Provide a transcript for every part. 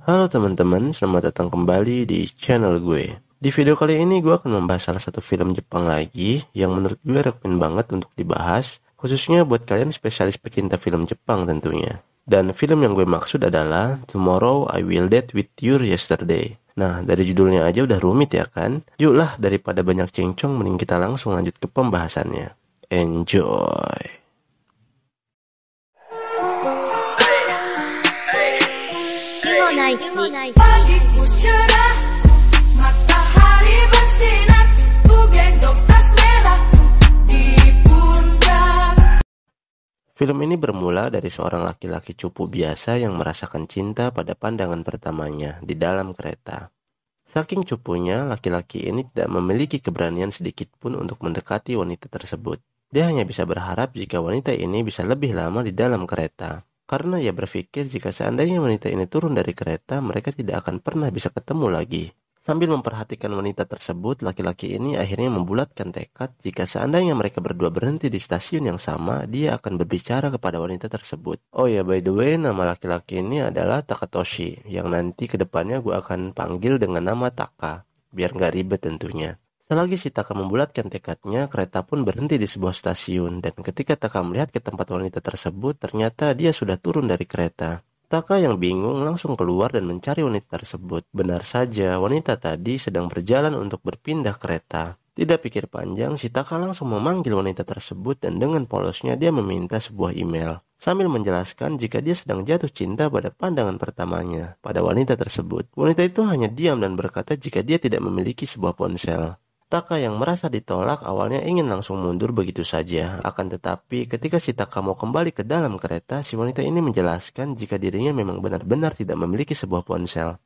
Halo teman-teman, selamat datang kembali di channel gue. Di video kali ini gue akan membahas salah satu film Jepang lagi yang menurut gue rekomen banget untuk dibahas, khususnya buat kalian spesialis pecinta film Jepang tentunya. Dan film yang gue maksud adalah Tomorrow I Will Date With You Yesterday. Nah, dari judulnya aja udah rumit ya kan? Yuklah, daripada banyak cincong, mending kita langsung lanjut ke pembahasannya. Enjoy! Pagiku cerah, matahari bersinar, ku gendong tas merahku di pundak. Film ini bermula dari seorang laki-laki cupu biasa yang merasakan cinta pada pandangan pertamanya di dalam kereta. Saking cupunya, laki-laki ini tidak memiliki keberanian sedikit pun untuk mendekati wanita tersebut. Dia hanya bisa berharap jika wanita ini bisa lebih lama di dalam kereta. Karena ia berpikir jika seandainya wanita ini turun dari kereta, mereka tidak akan pernah bisa ketemu lagi. Sambil memperhatikan wanita tersebut, laki-laki ini akhirnya membulatkan tekad jika seandainya mereka berdua berhenti di stasiun yang sama, dia akan berbicara kepada wanita tersebut. Oh ya, by the way, nama laki-laki ini adalah Takatoshi, yang nanti kedepannya gue akan panggil dengan nama Taka, biar nggak ribet tentunya. Selagi si Taka membulatkan tekadnya, kereta pun berhenti di sebuah stasiun, dan ketika Taka melihat ke tempat wanita tersebut, ternyata dia sudah turun dari kereta. Taka yang bingung langsung keluar dan mencari wanita tersebut. Benar saja, wanita tadi sedang berjalan untuk berpindah kereta. Tidak pikir panjang, si Taka langsung memanggil wanita tersebut dan dengan polosnya dia meminta sebuah email. Sambil menjelaskan jika dia sedang jatuh cinta pada pandangan pertamanya pada wanita tersebut. Wanita itu hanya diam dan berkata jika dia tidak memiliki sebuah ponsel. Taka yang merasa ditolak awalnya ingin langsung mundur begitu saja. Akan tetapi ketika si Taka mau kembali ke dalam kereta, si wanita ini menjelaskan jika dirinya memang benar-benar tidak memiliki sebuah ponsel.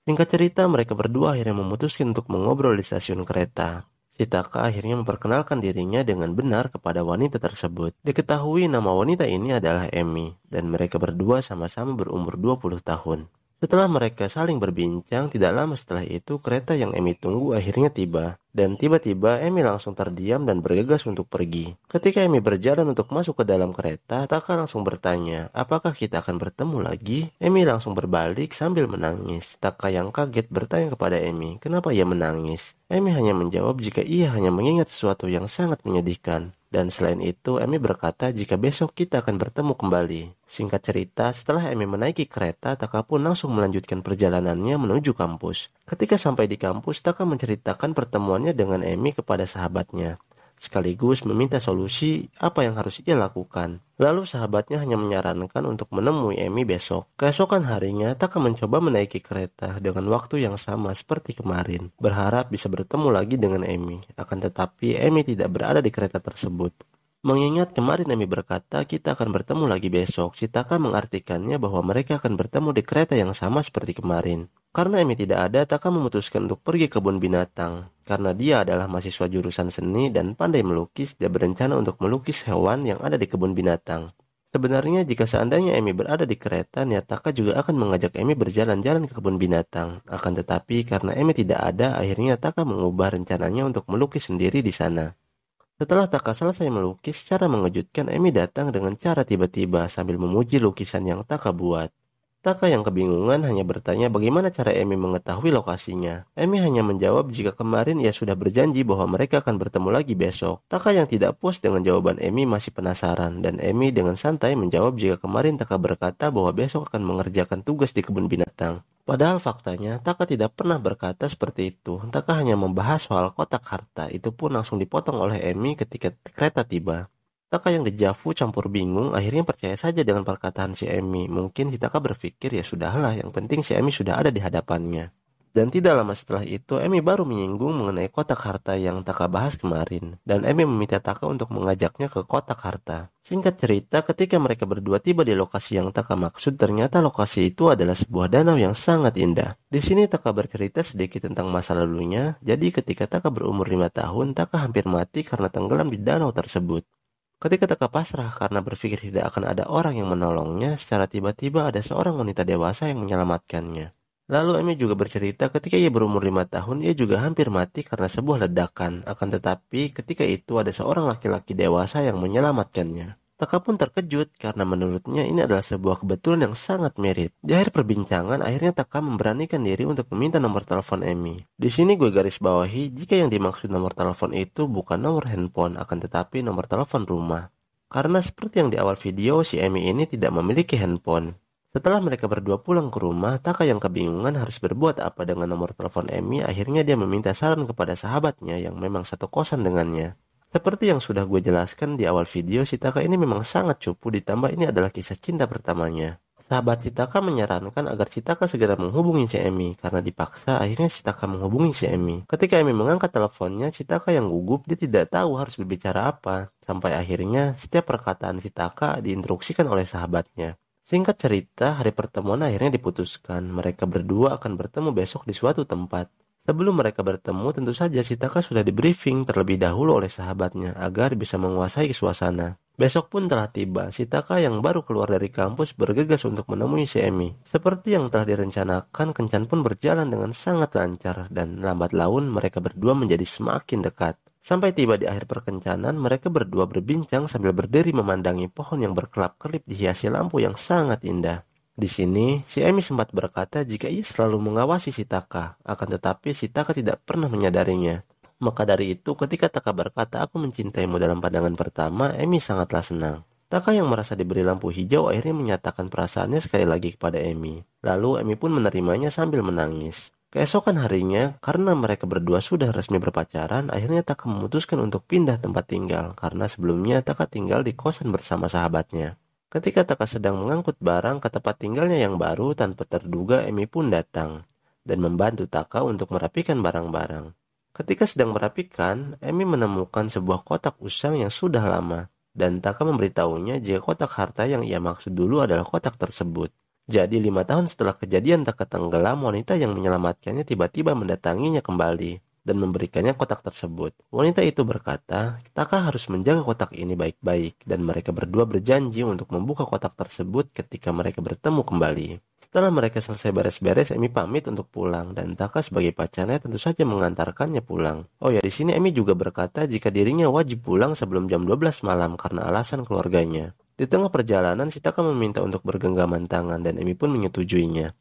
Singkat cerita, mereka berdua akhirnya memutuskan untuk mengobrol di stasiun kereta. Si Taka akhirnya memperkenalkan dirinya dengan benar kepada wanita tersebut. Diketahui nama wanita ini adalah Emi, dan mereka berdua sama-sama berumur 20 tahun. Setelah mereka saling berbincang, tidak lama setelah itu kereta yang Emi tunggu akhirnya tiba. Dan tiba-tiba Emi langsung terdiam dan bergegas untuk pergi. Ketika Emi berjalan untuk masuk ke dalam kereta, Taka langsung bertanya, apakah kita akan bertemu lagi? Emi langsung berbalik sambil menangis. Taka yang kaget bertanya kepada Emi, kenapa ia menangis? Emi hanya menjawab jika ia hanya mengingat sesuatu yang sangat menyedihkan. Dan selain itu, Emi berkata jika besok kita akan bertemu kembali. Singkat cerita, setelah Emi menaiki kereta, Taka pun langsung melanjutkan perjalanannya menuju kampus. Ketika sampai di kampus, Taka menceritakan pertemuannya dengan Emi kepada sahabatnya, sekaligus meminta solusi apa yang harus ia lakukan. Lalu sahabatnya hanya menyarankan untuk menemui Emi besok. Keesokan harinya, Taka mencoba menaiki kereta dengan waktu yang sama seperti kemarin, berharap bisa bertemu lagi dengan Emi. Akan tetapi, Emi tidak berada di kereta tersebut. Mengingat kemarin Emi berkata kita akan bertemu lagi besok, si Taka mengartikannya bahwa mereka akan bertemu di kereta yang sama seperti kemarin. Karena Emi tidak ada, Taka memutuskan untuk pergi ke kebun binatang. Karena dia adalah mahasiswa jurusan seni dan pandai melukis, dia berencana untuk melukis hewan yang ada di kebun binatang. Sebenarnya jika seandainya Emi berada di kereta, niat Taka juga akan mengajak Emi berjalan-jalan ke kebun binatang. Akan tetapi karena Emi tidak ada, akhirnya Taka mengubah rencananya untuk melukis sendiri di sana. Setelah Taka selesai melukis, secara mengejutkan Emi datang dengan cara tiba-tiba sambil memuji lukisan yang Taka buat. Taka yang kebingungan hanya bertanya bagaimana cara Emi mengetahui lokasinya. Emi hanya menjawab jika kemarin ia sudah berjanji bahwa mereka akan bertemu lagi besok. Taka yang tidak puas dengan jawaban Emi masih penasaran, dan Emi dengan santai menjawab jika kemarin Taka berkata bahwa besok akan mengerjakan tugas di kebun binatang. Padahal faktanya, Taka tidak pernah berkata seperti itu. Taka hanya membahas soal kotak harta, itu pun langsung dipotong oleh Emi ketika kereta tiba. Taka yang dejavu campur bingung akhirnya percaya saja dengan perkataan si Emi. Mungkin si Taka berpikir ya sudahlah, yang penting si Emi sudah ada di hadapannya. Dan tidak lama setelah itu, Emi baru menyinggung mengenai kotak harta yang Taka bahas kemarin. Dan Emi meminta Taka untuk mengajaknya ke kotak harta. Singkat cerita, ketika mereka berdua tiba di lokasi yang Taka maksud, ternyata lokasi itu adalah sebuah danau yang sangat indah. Di sini Taka bercerita sedikit tentang masa lalunya. Jadi ketika Taka berumur 5 tahun, Taka hampir mati karena tenggelam di danau tersebut. Ketika Taka pasrah karena berpikir tidak akan ada orang yang menolongnya, secara tiba-tiba ada seorang wanita dewasa yang menyelamatkannya. Lalu Emi juga bercerita ketika ia berumur 5 tahun, ia juga hampir mati karena sebuah ledakan. Akan tetapi ketika itu ada seorang laki-laki dewasa yang menyelamatkannya. Taka pun terkejut karena menurutnya ini adalah sebuah kebetulan yang sangat mirip. Di akhir perbincangan, akhirnya Taka memberanikan diri untuk meminta nomor telepon Emi. Di sini gue garis bawahi jika yang dimaksud nomor telepon itu bukan nomor handphone, akan tetapi nomor telepon rumah. Karena seperti yang di awal video, si Emi ini tidak memiliki handphone. Setelah mereka berdua pulang ke rumah, Taka yang kebingungan harus berbuat apa dengan nomor telepon Emi. Akhirnya dia meminta saran kepada sahabatnya yang memang satu kosan dengannya. Seperti yang sudah gue jelaskan di awal video, si Taka ini memang sangat cupu, ditambah ini adalah kisah cinta pertamanya. Sahabat si Taka menyarankan agar si Taka segera menghubungi si Emi, karena dipaksa akhirnya si Taka menghubungi si Emi. Ketika Emi mengangkat teleponnya, si Taka yang gugup, dia tidak tahu harus berbicara apa. Sampai akhirnya setiap perkataan si Taka diinstruksikan oleh sahabatnya. Singkat cerita, hari pertemuan akhirnya diputuskan. Mereka berdua akan bertemu besok di suatu tempat. Sebelum mereka bertemu, tentu saja si Taka sudah di briefing terlebih dahulu oleh sahabatnya agar bisa menguasai suasana. Besok pun telah tiba, si Taka yang baru keluar dari kampus bergegas untuk menemui si Emi. Seperti yang telah direncanakan, kencan pun berjalan dengan sangat lancar dan lambat laun mereka berdua menjadi semakin dekat. Sampai tiba di akhir perkencanan, mereka berdua berbincang sambil berdiri memandangi pohon yang berkelap-kelip dihiasi lampu yang sangat indah. Di sini, si Emi sempat berkata jika ia selalu mengawasi si Taka, akan tetapi si Taka tidak pernah menyadarinya. Maka dari itu, ketika Taka berkata, "Aku mencintaimu" dalam pandangan pertama, Emi sangatlah senang. Taka yang merasa diberi lampu hijau akhirnya menyatakan perasaannya sekali lagi kepada Emi. Lalu Emi pun menerimanya sambil menangis. Keesokan harinya, karena mereka berdua sudah resmi berpacaran, akhirnya Taka memutuskan untuk pindah tempat tinggal, karena sebelumnya Taka tinggal di kosan bersama sahabatnya. Ketika Taka sedang mengangkut barang ke tempat tinggalnya yang baru, tanpa terduga Emi pun datang dan membantu Taka untuk merapikan barang-barang. Ketika sedang merapikan, Emi menemukan sebuah kotak usang yang sudah lama, dan Taka memberitahunya jika kotak harta yang ia maksud dulu adalah kotak tersebut. Jadi 5 tahun setelah kejadian Taka tenggelam, wanita yang menyelamatkannya tiba-tiba mendatanginya kembali dan memberikannya kotak tersebut. Wanita itu berkata, Taka harus menjaga kotak ini baik-baik, dan mereka berdua berjanji untuk membuka kotak tersebut ketika mereka bertemu kembali. Setelah mereka selesai beres-beres, Emi pamit untuk pulang, dan Taka sebagai pacarnya tentu saja mengantarkannya pulang. Oh ya, di sini Emi juga berkata jika dirinya wajib pulang sebelum jam 12 malam karena alasan keluarganya. Di tengah perjalanan, si Taka meminta untuk bergenggaman tangan, dan Emi pun menyetujuinya.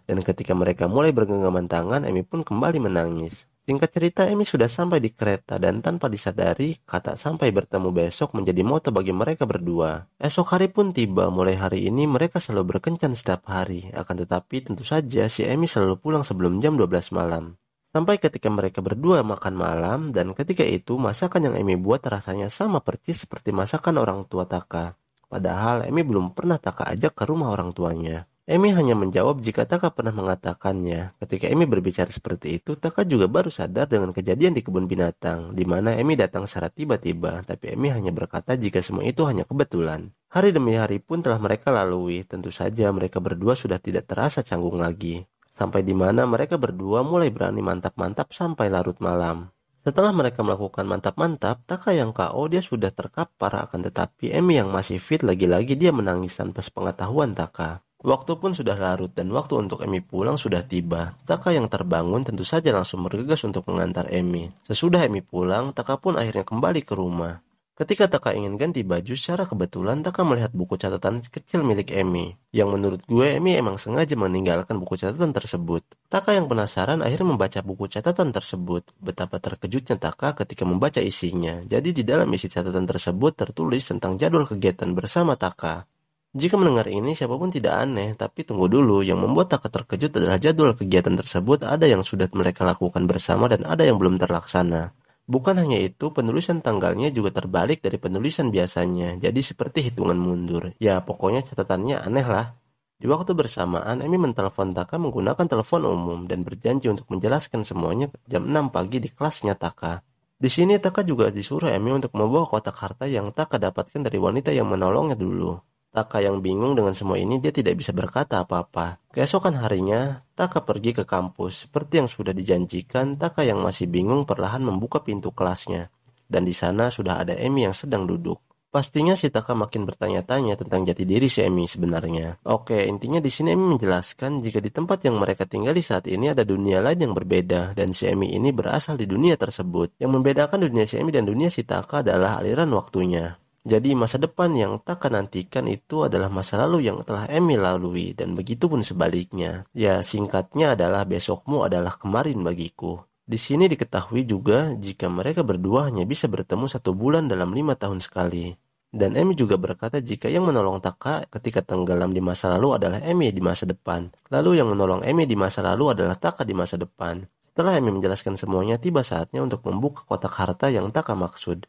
Dan ketika mereka mulai bergenggaman tangan, Emi pun kembali menangis. Singkat cerita, Emi sudah sampai di kereta dan tanpa disadari, kata sampai bertemu besok menjadi moto bagi mereka berdua. Esok hari pun tiba, mulai hari ini mereka selalu berkencan setiap hari. Akan tetapi tentu saja si Emi selalu pulang sebelum jam 12 malam. Sampai ketika mereka berdua makan malam, dan ketika itu masakan yang Emi buat rasanya sama persis seperti masakan orang tua Taka. Padahal Emi belum pernah Taka ajak ke rumah orang tuanya. Emi hanya menjawab jika Taka pernah mengatakannya. Ketika Emi berbicara seperti itu, Taka juga baru sadar dengan kejadian di kebun binatang, di mana Emi datang secara tiba-tiba, tapi Emi hanya berkata jika semua itu hanya kebetulan. Hari demi hari pun telah mereka lalui, tentu saja mereka berdua sudah tidak terasa canggung lagi. Sampai di mana mereka berdua mulai berani mantap-mantap sampai larut malam. Setelah mereka melakukan mantap-mantap, Taka yang KO dia sudah terkapar, akan tetapi Emi yang masih fit lagi-lagi dia menangis tanpa sepengetahuan Taka. Waktu pun sudah larut dan waktu untuk Emi pulang sudah tiba. Taka yang terbangun tentu saja langsung bergegas untuk mengantar Emi. Sesudah Emi pulang, Taka pun akhirnya kembali ke rumah. Ketika Taka ingin ganti baju, secara kebetulan Taka melihat buku catatan kecil milik Emi. Yang menurut gue, Emi emang sengaja meninggalkan buku catatan tersebut. Taka yang penasaran akhirnya membaca buku catatan tersebut. Betapa terkejutnya Taka ketika membaca isinya. Jadi di dalam isi catatan tersebut tertulis tentang jadwal kegiatan bersama Taka. Jika mendengar ini, siapapun tidak aneh, tapi tunggu dulu, yang membuat Taka terkejut adalah jadwal kegiatan tersebut ada yang sudah mereka lakukan bersama dan ada yang belum terlaksana. Bukan hanya itu, penulisan tanggalnya juga terbalik dari penulisan biasanya, jadi seperti hitungan mundur. Ya, pokoknya catatannya aneh lah. Di waktu bersamaan, Emi mentelepon Taka menggunakan telepon umum dan berjanji untuk menjelaskan semuanya jam 6 pagi di kelasnya Taka. Di sini Taka juga disuruh Emi untuk membawa kotak harta yang Taka dapatkan dari wanita yang menolongnya dulu. Taka yang bingung dengan semua ini, dia tidak bisa berkata apa-apa. Keesokan harinya, Taka pergi ke kampus. Seperti yang sudah dijanjikan, Taka yang masih bingung perlahan membuka pintu kelasnya. Dan di sana sudah ada Emi yang sedang duduk. Pastinya si Taka makin bertanya-tanya tentang jati diri si Emi sebenarnya. Oke, intinya di sini Emi menjelaskan jika di tempat yang mereka tinggali saat ini ada dunia lain yang berbeda. Dan si Emi ini berasal di dunia tersebut. Yang membedakan dunia si Emi dan dunia si Taka adalah aliran waktunya. Jadi masa depan yang Taka nantikan itu adalah masa lalu yang telah Emi lalui, dan begitu pun sebaliknya. Ya, singkatnya adalah besokmu adalah kemarin bagiku. Di sini diketahui juga jika mereka berdua hanya bisa bertemu 1 bulan dalam 5 tahun sekali. Dan Emi juga berkata jika yang menolong Taka ketika tenggelam di masa lalu adalah Emi di masa depan. Lalu yang menolong Emi di masa lalu adalah Taka di masa depan. Setelah Emi menjelaskan semuanya, tiba saatnya untuk membuka kotak harta yang Taka maksud.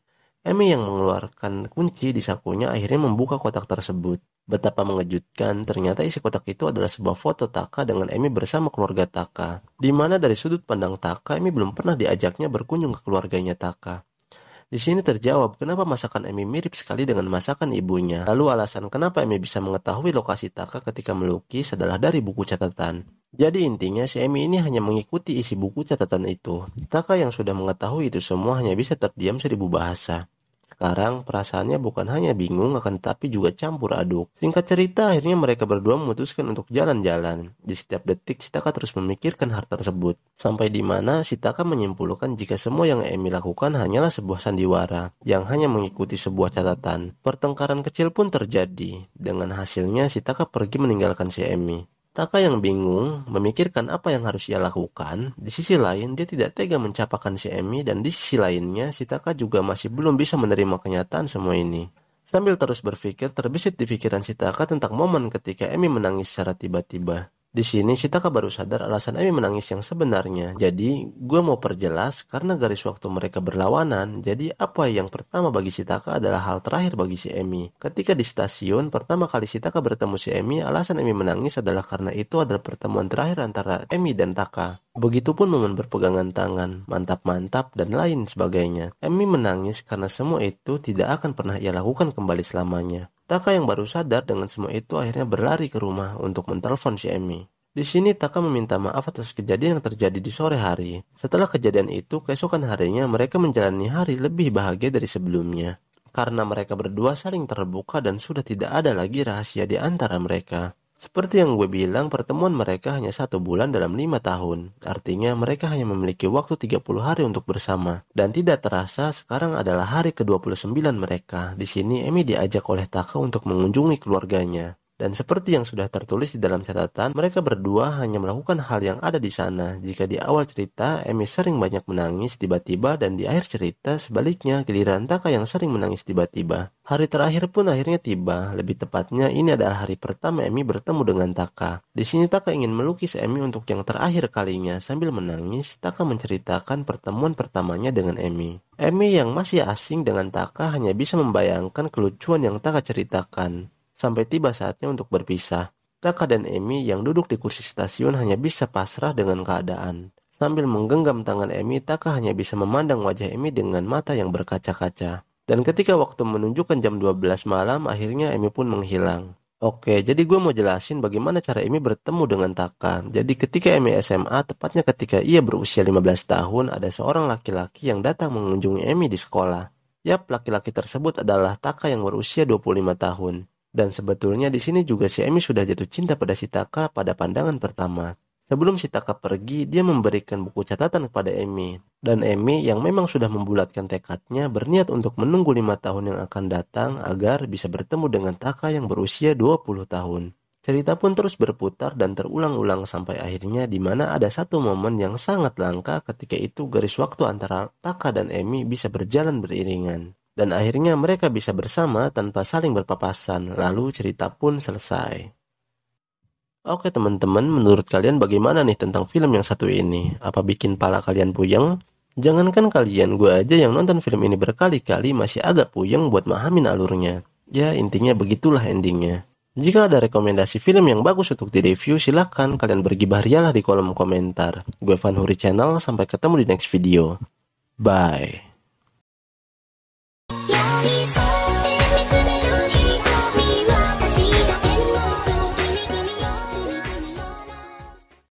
Emi yang mengeluarkan kunci di sakunya akhirnya membuka kotak tersebut. Betapa mengejutkan, ternyata isi kotak itu adalah sebuah foto Taka dengan Emi bersama keluarga Taka. Di mana dari sudut pandang Taka, Emi belum pernah diajaknya berkunjung ke keluarganya Taka. Di sini terjawab kenapa masakan Emi mirip sekali dengan masakan ibunya. Lalu alasan kenapa Emi bisa mengetahui lokasi Taka ketika melukis adalah dari buku catatan. Jadi intinya si Emi ini hanya mengikuti isi buku catatan itu. Taka yang sudah mengetahui itu semua hanya bisa terdiam 1000 bahasa. Sekarang perasaannya bukan hanya bingung akan tetapi juga campur aduk. Singkat cerita, akhirnya mereka berdua memutuskan untuk jalan-jalan. Di setiap detik si Taka terus memikirkan hal tersebut. Sampai di mana si Taka menyimpulkan jika semua yang Emi lakukan hanyalah sebuah sandiwara yang hanya mengikuti sebuah catatan. Pertengkaran kecil pun terjadi. Dengan hasilnya si Taka pergi meninggalkan si Emi. Taka yang bingung memikirkan apa yang harus ia lakukan. Di sisi lain dia tidak tega mencapakan si Emi, dan di sisi lainnya si Taka juga masih belum bisa menerima kenyataan semua ini. Sambil terus berpikir, terbesit di pikiran si Taka tentang momen ketika Emi menangis secara tiba-tiba. Di sini si Taka baru sadar alasan Emi menangis yang sebenarnya. Jadi gue mau perjelas karena garis waktu mereka berlawanan. Jadi apa yang pertama bagi si Taka adalah hal terakhir bagi si Emi. Ketika di stasiun pertama kali si Taka bertemu si Emi, alasan Emi menangis adalah karena itu adalah pertemuan terakhir antara Emi dan Taka. Begitupun momen berpegangan tangan, mantap-mantap, dan lain sebagainya. Emi menangis karena semua itu tidak akan pernah ia lakukan kembali selamanya. Taka yang baru sadar dengan semua itu akhirnya berlari ke rumah untuk mentelepon si Emi. Di sini Taka meminta maaf atas kejadian yang terjadi di sore hari. Setelah kejadian itu, keesokan harinya mereka menjalani hari lebih bahagia dari sebelumnya. Karena mereka berdua saling terbuka dan sudah tidak ada lagi rahasia di antara mereka. Seperti yang gue bilang, pertemuan mereka hanya 1 bulan dalam 5 tahun. Artinya mereka hanya memiliki waktu 30 hari untuk bersama. Dan tidak terasa sekarang adalah hari ke-29 mereka. Di sini Emi diajak oleh Taka untuk mengunjungi keluarganya. Dan seperti yang sudah tertulis di dalam catatan, mereka berdua hanya melakukan hal yang ada di sana. Jika di awal cerita, Emi sering banyak menangis tiba-tiba, dan di akhir cerita, sebaliknya giliran Taka yang sering menangis tiba-tiba. Hari terakhir pun akhirnya tiba. Lebih tepatnya, ini adalah hari pertama Emi bertemu dengan Taka. Di sini Taka ingin melukis Emi untuk yang terakhir kalinya. Sambil menangis, Taka menceritakan pertemuan pertamanya dengan Emi. Emi yang masih asing dengan Taka hanya bisa membayangkan kelucuan yang Taka ceritakan. Sampai tiba saatnya untuk berpisah. Taka dan Emi yang duduk di kursi stasiun hanya bisa pasrah dengan keadaan. Sambil menggenggam tangan Emi, Taka hanya bisa memandang wajah Emi dengan mata yang berkaca-kaca. Dan ketika waktu menunjukkan jam 12 malam, akhirnya Emi pun menghilang. Oke, jadi gue mau jelasin bagaimana cara Emi bertemu dengan Taka. Jadi ketika Emi SMA, tepatnya ketika ia berusia 15 tahun, ada seorang laki-laki yang datang mengunjungi Emi di sekolah. Yap, laki-laki tersebut adalah Taka yang berusia 25 tahun. Dan sebetulnya di sini juga si Emi sudah jatuh cinta pada si Taka pada pandangan pertama. Sebelum si Taka pergi, dia memberikan buku catatan kepada Emi. Dan Emi yang memang sudah membulatkan tekadnya berniat untuk menunggu 5 tahun yang akan datang agar bisa bertemu dengan Taka yang berusia 20 tahun. Cerita pun terus berputar dan terulang-ulang sampai akhirnya di mana ada satu momen yang sangat langka. Ketika itu garis waktu antara Taka dan Emi bisa berjalan beriringan. Dan akhirnya mereka bisa bersama tanpa saling berpapasan, lalu cerita pun selesai. Oke teman-teman, menurut kalian bagaimana nih tentang film yang satu ini? Apa bikin pala kalian puyeng? Jangankan kalian, gue aja yang nonton film ini berkali-kali masih agak puyeng buat mahamin alurnya. Ya intinya begitulah endingnya. Jika ada rekomendasi film yang bagus untuk direview, silahkan kalian bergibah rialah di kolom komentar. Gue Vanhuri Channel, sampai ketemu di next video. Bye.